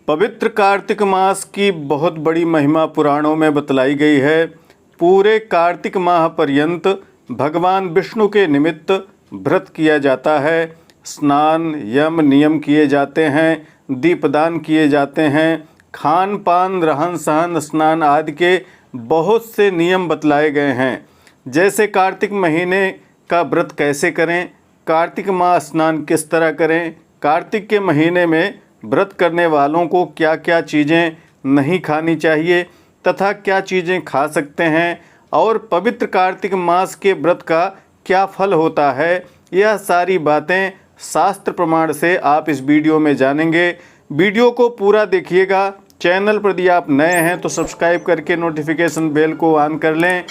पवित्र कार्तिक मास की बहुत बड़ी महिमा पुराणों में बतलाई गई है। पूरे कार्तिक माह पर्यंत भगवान विष्णु के निमित्त व्रत किया जाता है। स्नान यम नियम किए जाते हैं, दीपदान किए जाते हैं, खान पान रहन सहन स्नान आदि के बहुत से नियम बतलाए गए हैं। जैसे कार्तिक महीने का व्रत कैसे करें, कार्तिक माह स्नान किस तरह करें, कार्तिक के महीने में व्रत करने वालों को क्या क्या चीज़ें नहीं खानी चाहिए तथा क्या चीज़ें खा सकते हैं, और पवित्र कार्तिक मास के व्रत का क्या फल होता है, यह सारी बातें शास्त्र प्रमाण से आप इस वीडियो में जानेंगे। वीडियो को पूरा देखिएगा। चैनल पर यदि आप नए हैं तो सब्सक्राइब करके नोटिफिकेशन बेल को ऑन कर लें,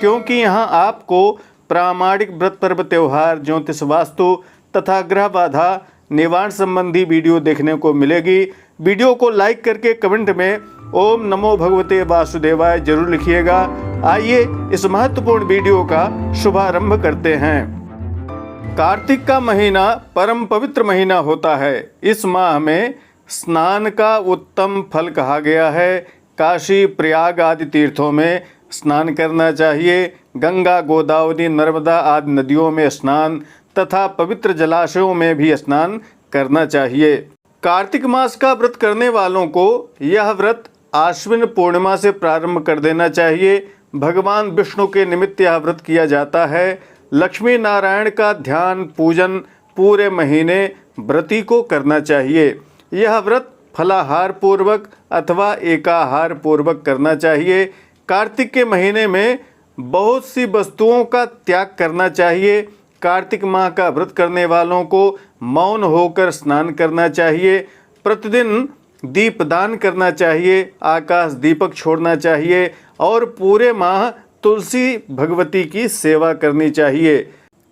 क्योंकि यहाँ आपको प्रामाणिक व्रत पर्व त्यौहार, ज्योतिष, वास्तु तथा ग्रह बाधा निवारण संबंधी वीडियो देखने को मिलेगी। वीडियो को लाइक करके कमेंट में ओम नमो भगवते वासुदेवाय जरूर लिखिएगा। आइए इस महत्वपूर्ण वीडियो का शुभारंभ करते हैं। कार्तिक का महीना परम पवित्र महीना होता है। इस माह में स्नान का उत्तम फल कहा गया है। काशी, प्रयाग आदि तीर्थों में स्नान करना चाहिए। गंगा, गोदावरी, नर्मदा आदि नदियों में स्नान तथा पवित्र जलाशयों में भी स्नान करना चाहिए। कार्तिक मास का व्रत करने वालों को यह व्रत आश्विन पूर्णिमा से प्रारंभ कर देना चाहिए। भगवान विष्णु के निमित्त यह व्रत किया जाता है। लक्ष्मी नारायण का ध्यान पूजन पूरे महीने व्रती को करना चाहिए। यह व्रत फलाहार पूर्वक अथवा एकाहार पूर्वक करना चाहिए। कार्तिक के महीने में बहुत सी वस्तुओं का त्याग करना चाहिए। कार्तिक माह का व्रत करने वालों को मौन होकर स्नान करना चाहिए। प्रतिदिन दीपदान करना चाहिए, आकाश दीपक छोड़ना चाहिए और पूरे माह तुलसी भगवती की सेवा करनी चाहिए।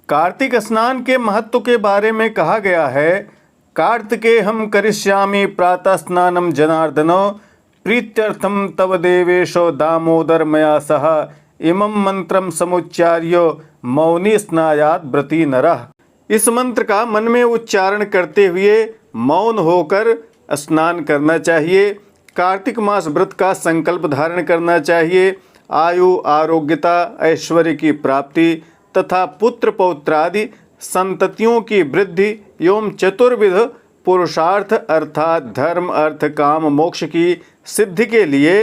कार्तिक स्नान के महत्व के बारे में कहा गया है। कार्तिके हम करिष्यामि प्रातः स्नानम जनार्दनो प्रीत्यर्थम तव देवेशो दामोदर मया सह इमं मंत्रम समुच्चार्यो मौनी स्नायात व्रती नरः। इस मंत्र का मन में उच्चारण करते हुए मौन होकर स्नान करना चाहिए। कार्तिक मास व्रत का संकल्प धारण करना चाहिए। आयु, आरोग्यता, ऐश्वर्य की प्राप्ति तथा पुत्र पौत्रादि संततियों की वृद्धि एवं चतुर्विध पुरुषार्थ अर्थात धर्म, अर्थ, काम, मोक्ष की सिद्धि के लिए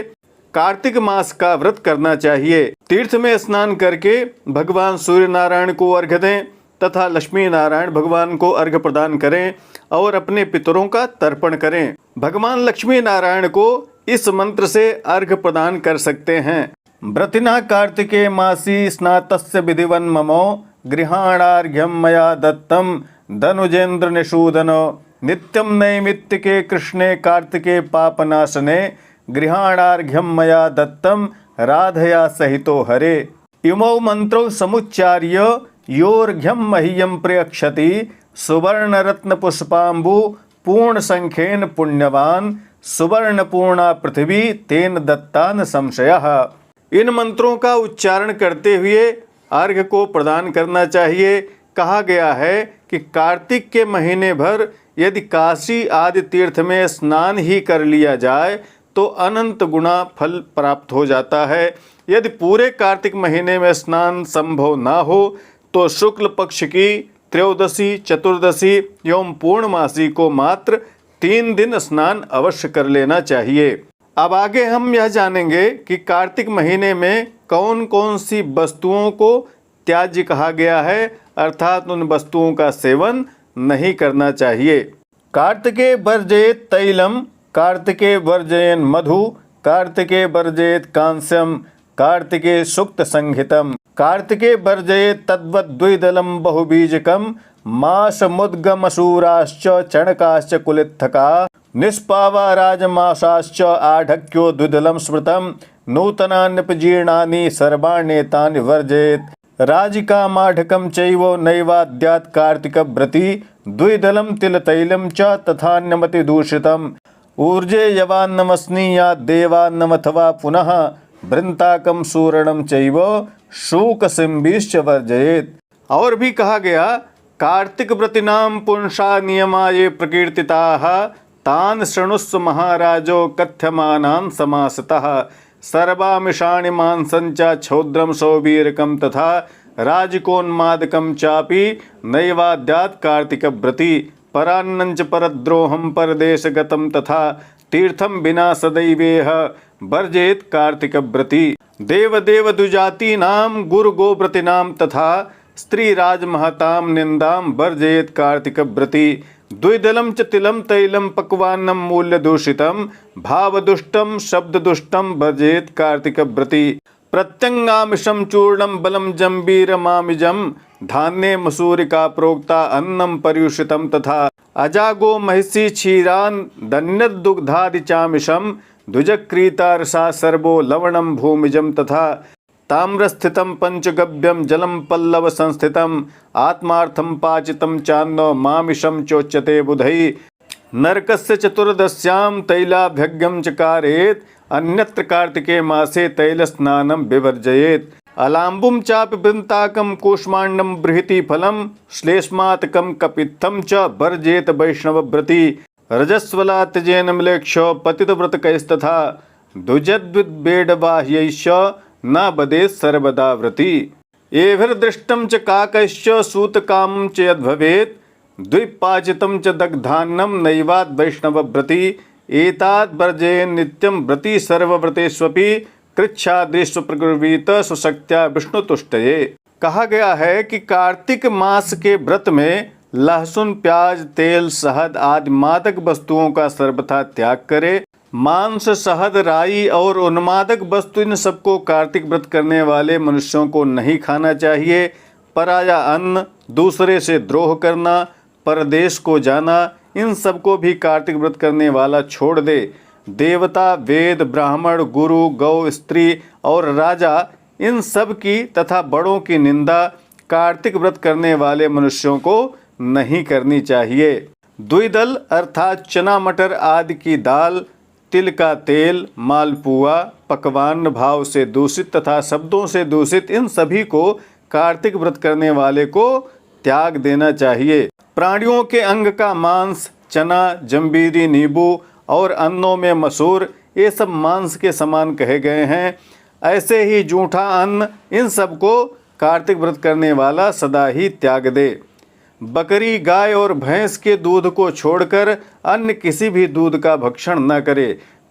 कार्तिक मास का व्रत करना चाहिए। तीर्थ में स्नान करके भगवान सूर्य नारायण को अर्घ्य दें तथा लक्ष्मी नारायण भगवान को अर्घ्य प्रदान करें और अपने पितरों का तर्पण करें। भगवान लक्ष्मी नारायण को इस मंत्र से अर्घ्य प्रदान कर सकते हैं। व्रतिना कार्तिके मासी स्नातस्य विधिवन् ममो गृहाणार्घ्यं मया दत्तम धनुजेन्द्र निषूदनो नित्यं नैमित्तिके कृष्णे कार्तिके पापनाशने गृहाणार्घ्यं मया दत्तम राधया सहितो हरे। इमौ मंत्रौ समुच्चार्य योर्घ्यं मह्यं प्रयक्षति सुवर्णरत्न पुष्पाम्बु पूर्ण संख्येन पुण्यवान सुवर्ण पूर्णा पृथ्वी तेन दत्तान संशयः। इन मंत्रों का उच्चारण करते हुए अर्घ्य को प्रदान करना चाहिए। कहा गया है कि कार्तिक के महीने भर यदि काशी आदि तीर्थ में स्नान ही कर लिया जाए तो अनंत गुना फल प्राप्त हो जाता है। यदि पूरे कार्तिक महीने में स्नान संभव ना हो तो शुक्ल पक्ष की त्रयोदशी, चतुर्दशी एवं पूर्णमासी को मात्र 3 दिन स्नान अवश्य कर लेना चाहिए। अब आगे हम यह जानेंगे कि कार्तिक महीने में कौन कौन सी वस्तुओं को त्याज्य कहा गया है, अर्थात उन वस्तुओं का सेवन नहीं करना चाहिए। कार्तिके वर्जयेत तैलम, कार्तिके वर्जयेन मधु, कार्तिके वर्जयेत कांस्यम, कार्तिके सुक्त संहितम, कार्तिके वर्जयेत तद्वत् द्विदलम बहुबीजकम, मास मुद्गमसूराश्च चणकाश्च कुलित्थका, निष्पावा राजमासाश्च आढक्यो द्विदलम स्मृतम, नूतनान्यपजीर्णानि सर्वाण्येतानि वर्जयेत, राजिका माढकम चैव नैवाद्यात् कार्तिक व्रती, द्विदलम तिलतैलम च तथान्यमति दूषितम, ऊर्जे यवान्नमस्नीयात् देवान्नमथवा पुनः वृंताकम सूरणम चैव शूकसिंबिश्च वर्जयेत। और भी कहा गया कार्तिक व्रतिनाम पुंसा नियमा ये प्रकीर्तिताः तान् शृणुस्व महाराजो कथ्यमानान् समासतः सर्वामिषाणि मांसञ्च क्षौद्रं सौवीरकं तथा राजकोन्मादकं चापि नैवाद्यात् कार्तिकव्रती परान्नञ्च परद्रोहं परदेशगतं तथा तीर्थं विना सदैवेह वर्जेत कार्तिकव्रती देवदेव दुजातीनां गुरुगोव्रतीनां तथा स्त्रीराजमहतां निन्दां वर्जेत कार्तिकव्रती द्विदलं च तिलं तैलं पक्वान्नं मूल्यदूषितं भावदुष्टं शब्ददुष्टं वर्जेत कार्तिकव्रती प्रत्यंगामिषं चूर्णं बलं जम्बीरमामिजं धान्ये मसूरिका प्रोक्ता अन्नं पर्युषितं तथा अजागो महिषी क्षीरान् दन्यद्दुग्धादिचामिषं द्विजक्रीतारसा सर्वो लवणं भूमिजं तथा ताम्रस्थितं पंचगव्यं जलं पल्लव संस्थितं आत्मार्थं पाचितं चान्नो मामिषं चोच्यते बुधैः नरकस्य चतुर्दश्यां तैलाभ्यग्यं चकारेत् अन्यत्र कार्तिके मासे तैलस्नानं विवर्जयेत् अलाम्बुं चापि वृन्ताकं कूष्माण्डं बृहतीफलं श्लेष्मातकं कपित्थं च वर्जेत वैष्णवव्रती रजस्वला त्यजेन म्लेच्छो पतितव्रतकैस्तथा द्विजद्विद्वेडबाह्यैश्च न बदेत् सर्वदा व्रती एभिर्दृष्टं च काकैश्च सूतकामं च यद्भवेत् द्विपाचितं च दग्धान्नं नैवाद् वैष्णवव्रती एताद् वर्जयेन् नित्यं व्रती सर्वव्रतेष्वपि कृच्छादृष्ट प्रकुर्वीत सुशक्त्या विष्णुतुष्टये। कहा गया है कि कार्तिक मास के व्रत में लहसुन, प्याज, तेल, शहद आदि मादक वस्तुओं का सर्वथा त्याग करे। मांस, शहद, राई और उन्मादक वस्तु इन सबको कार्तिक व्रत करने वाले मनुष्यों को नहीं खाना चाहिए। पराया अन्न, दूसरे से द्रोह करना, परदेश को जाना, इन सबको भी कार्तिक व्रत करने वाला छोड़ दे। देवता, वेद, ब्राह्मण, गुरु, गौ, स्त्री और राजा इन सब की तथा बड़ों की निंदा कार्तिक व्रत करने वाले मनुष्यों को नहीं करनी चाहिए। द्विदल अर्थात चना मटर आदि की दाल, तिल का तेल, मालपुआ, पकवान भाव से दूषित तथा शब्दों से दूषित इन सभी को कार्तिक व्रत करने वाले को त्याग देना चाहिए। प्राणियों के अंग का मांस, चना, जंबीरी, नींबू और अन्नों में मसूर ये सब मांस के समान कहे गए हैं। ऐसे ही जूठा अन्न इन सब को कार्तिक व्रत करने वाला सदा ही त्याग दे। बकरी, गाय और भैंस के दूध को छोड़कर अन्य किसी भी दूध का भक्षण न करे।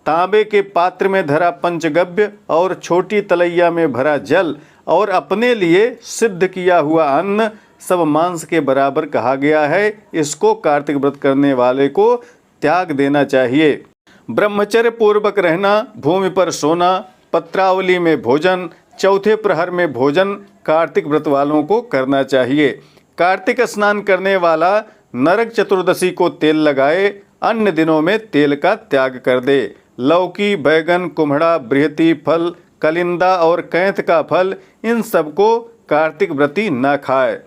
तांबे के पात्र में धरा पंचगव्य और छोटी तलैया में भरा जल और अपने लिए सिद्ध किया हुआ अन्न सब मांस के बराबर कहा गया है। इसको कार्तिक व्रत करने वाले को त्याग देना चाहिए। ब्रह्मचर्य पूर्वक रहना, भूमि पर सोना, पत्रावली में भोजन, चौथे प्रहर में भोजन कार्तिक व्रत वालों को करना चाहिए। कार्तिक स्नान करने वाला नरक चतुर्दशी को तेल लगाए, अन्य दिनों में तेल का त्याग कर दे। लौकी, बैगन, कुम्हड़ा, बृहती फल, कलिंदा और कैंथ का फल इन सबको कार्तिक व्रती न खाए।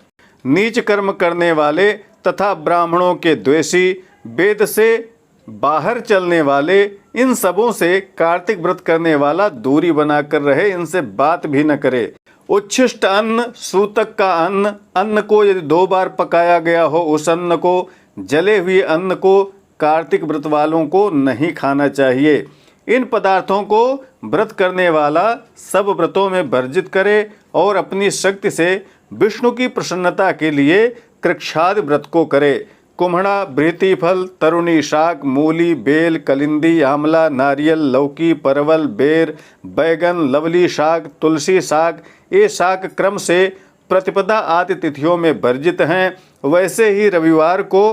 नीच कर्म करने वाले तथा ब्राह्मणों के द्वेषी, वेद से बाहर चलने वाले इन सबों से कार्तिक व्रत करने वाला दूरी बनाकर रहे, इनसे बात भी न करे। उच्छिष्ट अन्न, सूतक का अन्न, अन्न को यदि 2 बार पकाया गया हो उस अन्न को, जले हुए अन्न को कार्तिक व्रत वालों को नहीं खाना चाहिए। इन पदार्थों को व्रत करने वाला सब व्रतों में वर्जित करे और अपनी शक्ति से विष्णु की प्रसन्नता के लिए कृच्छाद व्रत को करे। कुम्हड़ा, बृहती फल, तरुणी शाक, मूली, बेल, कलिंदी, आंवला, नारियल, लौकी, परवल, बेर, बैगन, लवली शाक, तुलसी शाक ये शाक क्रम से प्रतिपदा आदि तिथियों में वर्जित हैं। वैसे ही रविवार को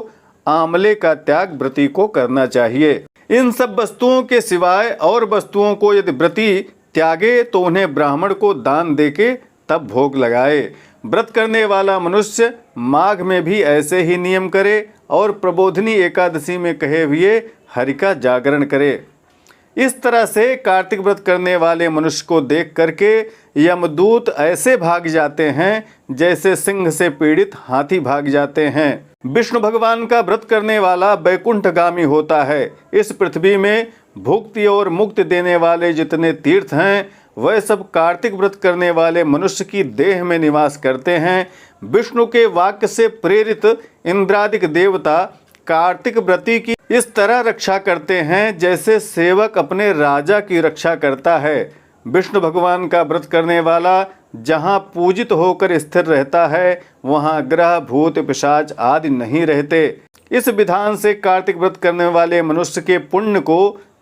आंवले का त्याग व्रती को करना चाहिए। इन सब वस्तुओं के सिवाय और वस्तुओं को यदि व्रती त्यागे तो उन्हें ब्राह्मण को दान देके तब भोग लगाए। व्रत करने वाला मनुष्य माघ में भी ऐसे ही नियम करे और प्रबोधिनी एकादशी में कहे हुए हरि का जागरण करे। इस तरह से कार्तिक व्रत करने वाले मनुष्य को देख करके यमदूत ऐसे भाग जाते हैं जैसे सिंह से पीड़ित हाथी भाग जाते हैं। विष्णु भगवान का व्रत करने वाला वैकुंठगामी होता है। इस पृथ्वी में भुक्ति और मुक्ति देने वाले जितने तीर्थ हैं वह सब कार्तिक व्रत करने वाले मनुष्य की देह में निवास करते हैं। विष्णु के वाक्य से प्रेरित इंद्रादिक देवता कार्तिक व्रती की इस तरह रक्षा करते हैं जैसे सेवक अपने राजा की रक्षा करता है। विष्णु भगवान का व्रत करने वाला जहाँ पूजित होकर स्थिर रहता है वहाँ ग्रह भूत पिशाच आदि नहीं रहते। इस विधान से कार्तिक व्रत करने वाले मनुष्य के पुण्य को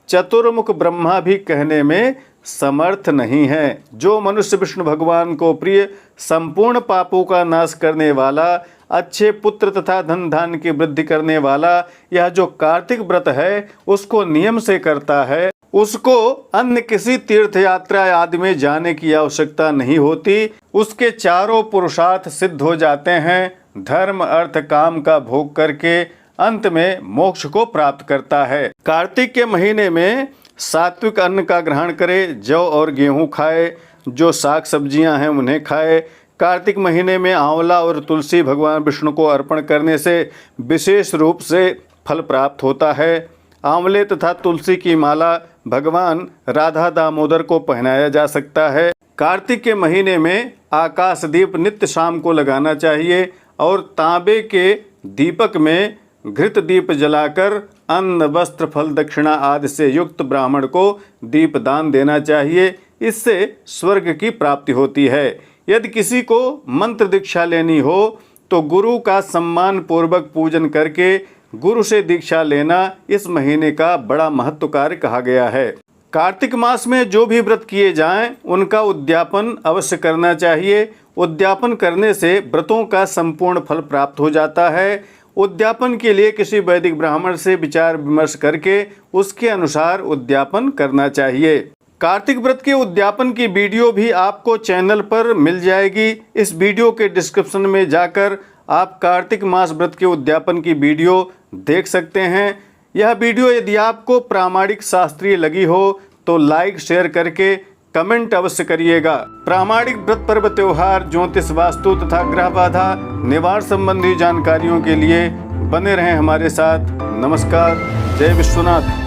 चतुर्मुख ब्रह्मा भी कहने में समर्थ नहीं है। जो मनुष्य विष्णु भगवान को प्रिय, संपूर्ण पापों का नाश करने वाला, अच्छे पुत्र तथा धन धान्य की वृद्धि करने वाला यह जो कार्तिक व्रत है उसको नियम से करता है, उसको अन्य किसी तीर्थ यात्रा आदि में जाने की आवश्यकता नहीं होती। उसके चारों पुरुषार्थ सिद्ध हो जाते हैं। धर्म अर्थ काम का भोग करके अंत में मोक्ष को प्राप्त करता है। कार्तिक के महीने में सात्विक अन्न का ग्रहण करे, जौ और गेहूं खाए, जो साग सब्जियां हैं उन्हें खाए। कार्तिक महीने में आंवला और तुलसी भगवान विष्णु को अर्पण करने से विशेष रूप से फल प्राप्त होता है। आंवले तथा तुलसी की माला भगवान राधा दामोदर को पहनाया जा सकता है। कार्तिक के महीने में आकाश दीप नित्य शाम को लगाना चाहिए और तांबे के दीपक में घृत दीप जलाकर अन्न वस्त्र फल दक्षिणा आदि से युक्त ब्राह्मण को दीप दान देना चाहिए। इससे स्वर्ग की प्राप्ति होती है। यदि किसी को मंत्र दीक्षा लेनी हो तो गुरु का सम्मान पूर्वक पूजन करके गुरु से दीक्षा लेना इस महीने का बड़ा महत्व कार्य कहा गया है। कार्तिक मास में जो भी व्रत किए जाएं उनका उद्यापन अवश्य करना चाहिए। उद्यापन करने से व्रतों का संपूर्ण फल प्राप्त हो जाता है। उद्यापन के लिए किसी वैदिक ब्राह्मण से विचार विमर्श करके उसके अनुसार उद्यापन करना चाहिए। कार्तिक व्रत के उद्यापन की वीडियो भी आपको चैनल पर मिल जाएगी। इस वीडियो के डिस्क्रिप्शन में जाकर आप कार्तिक मास व्रत के उद्यापन की वीडियो देख सकते हैं। यह वीडियो यदि आपको प्रामाणिक शास्त्रीय लगी हो तो लाइक शेयर करके कमेंट अवश्य करिएगा। प्रामाणिक व्रत पर्व त्योहार, ज्योतिष, वास्तु तथा ग्रह बाधा निवारण संबंधी जानकारियों के लिए बने रहें हमारे साथ। नमस्कार। जय विश्वनाथ।